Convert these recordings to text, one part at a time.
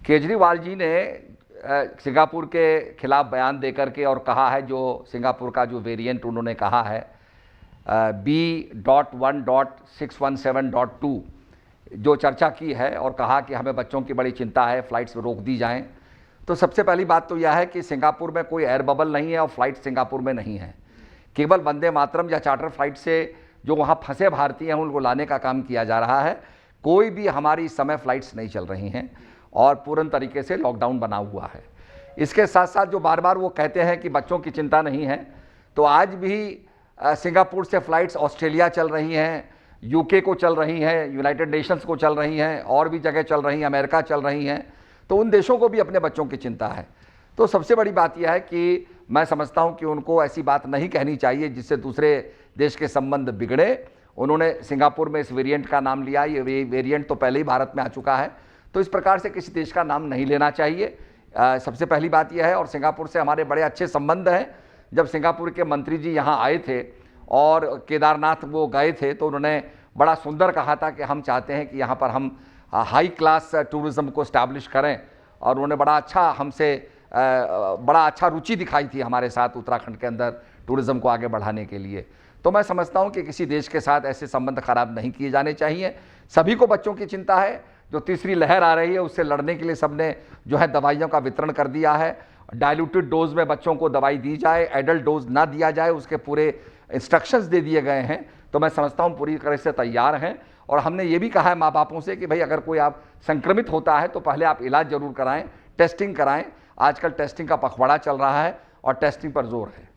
केजरीवाल जी ने सिंगापुर के खिलाफ बयान देकर के और कहा है, जो सिंगापुर का जो वेरिएंट उन्होंने कहा है B.1.617.2 जो चर्चा की है और कहा कि हमें बच्चों की बड़ी चिंता है, फ़्लाइट्स रोक दी जाएं। तो सबसे पहली बात तो यह है कि सिंगापुर में कोई एयर बबल नहीं है और फ्लाइट सिंगापुर में नहीं है। केवल वंदे मातरम या चार्टर फ्लाइट से जो वहाँ फंसे भारतीय हैं उनको लाने का काम किया जा रहा है। कोई भी हमारी इस समय फ़्लाइट्स नहीं चल रही हैं और पूर्ण तरीके से लॉकडाउन बना हुआ है। इसके साथ साथ जो बार बार वो कहते हैं कि बच्चों की चिंता नहीं है, तो आज भी सिंगापुर से फ़्लाइट्स ऑस्ट्रेलिया चल रही हैं, यूके को चल रही हैं, यूनाइटेड नेशंस को चल रही हैं, और भी जगह चल रही हैं, अमेरिका चल रही हैं। तो उन देशों को भी अपने बच्चों की चिंता है। तो सबसे बड़ी बात यह है कि मैं समझता हूं कि उनको ऐसी बात नहीं कहनी चाहिए जिससे दूसरे देश के संबंध बिगड़े। उन्होंने सिंगापुर में इस वेरिएंट का नाम लिया, ये वेरिएंट तो पहले ही भारत में आ चुका है, तो इस प्रकार से किसी देश का नाम नहीं लेना चाहिए। सबसे पहली बात यह है। और सिंगापुर से हमारे बड़े अच्छे संबंध हैं। जब सिंगापुर के मंत्री जी यहाँ आए थे और केदारनाथ वो गए थे तो उन्होंने बड़ा सुंदर कहा था कि हम चाहते हैं कि यहाँ पर हम हाई क्लास टूरिज़्म को इस्टेब्लिश करें, और उन्होंने बड़ा अच्छा रुचि दिखाई थी हमारे साथ उत्तराखंड के अंदर टूरिज़्म को आगे बढ़ाने के लिए। तो मैं समझता हूँ कि किसी देश के साथ ऐसे संबंध खराब नहीं किए जाने चाहिए। सभी को बच्चों की चिंता है। जो तीसरी लहर आ रही है उससे लड़ने के लिए सबने जो है दवाइयों का वितरण कर दिया है। डाइल्यूटेड डोज में बच्चों को दवाई दी जाए, एडल्ट डोज ना दिया जाए, उसके पूरे इंस्ट्रक्शंस दे दिए गए हैं। तो मैं समझता हूँ पूरी तरह से तैयार हैं। और हमने ये भी कहा है माँ बापों से कि भाई अगर कोई आप संक्रमित होता है तो पहले आप इलाज जरूर कराएं, टेस्टिंग कराएं। आजकल टेस्टिंग का पखवाड़ा चल रहा है और टेस्टिंग पर जोर है।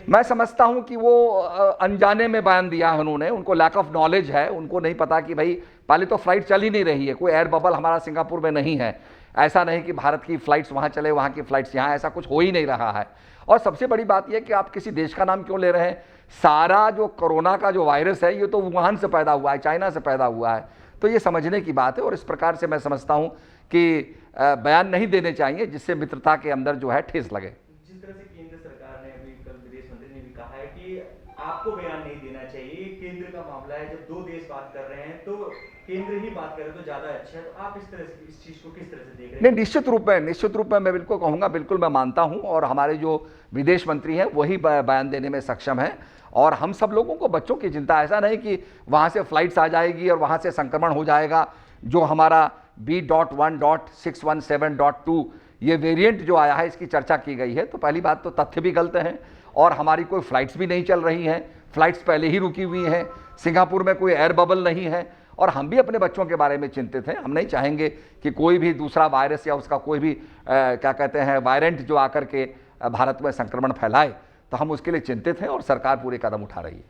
मैं समझता हूं कि वो अनजाने में बयान दिया है उन्होंने, उनको लैक ऑफ नॉलेज है। उनको नहीं पता कि भाई पहले तो फ्लाइट चल ही नहीं रही है, कोई एयर बबल हमारा सिंगापुर में नहीं है। ऐसा नहीं कि भारत की फ़्लाइट्स वहाँ चले, वहाँ की फ़्लाइट्स यहाँ, ऐसा कुछ हो ही नहीं रहा है। और सबसे बड़ी बात यह कि आप किसी देश का नाम क्यों ले रहे हैं? सारा जो कोरोना का जो वायरस है ये तो वुहान से पैदा हुआ है, चाइना से पैदा हुआ है। तो ये समझने की बात है। और इस प्रकार से मैं समझता हूँ कि बयान नहीं देने चाहिए जिससे मित्रता के अंदर जो है ठेस लगे। जिस तरह से केंद्र सरकार ने अभी कल विदेश मंत्री ने भी कहा है कि आपको बयान नहीं देना चाहिए, केंद्र का मामला है, जब दो देश बात कर रहे हैं तो केंद्र ही बात करे तो ज्यादा अच्छा है। तो आप इस तरह से इस चीज को किस तरह से देख रहे हैं? नहीं, निश्चित रूप में मैं बिल्कुल कहूँगा, बिल्कुल मैं मानता हूँ। और हमारे जो विदेश मंत्री हैं वही बयान देने में सक्षम हैं। और हम सब लोगों को बच्चों की चिंता, ऐसा नहीं कि वहाँ से फ्लाइट्स आ जाएगी और वहाँ से संक्रमण हो जाएगा। जो हमारा B.1.617.2 ये वेरिएंट जो आया है इसकी चर्चा की गई है, तो पहली बात तो तथ्य भी गलत हैं और हमारी कोई फ़्लाइट्स भी नहीं चल रही हैं। फ़्लाइट्स पहले ही रुकी हुई हैं। सिंगापुर में कोई एयर बबल नहीं है और हम भी अपने बच्चों के बारे में चिंतित हैं। हम नहीं चाहेंगे कि कोई भी दूसरा वायरस या उसका कोई भी क्या कहते हैं वायरेंट जो आकर के भारत में संक्रमण फैलाए। तो हम उसके लिए चिंतित हैं और सरकार पूरे कदम उठा रही है।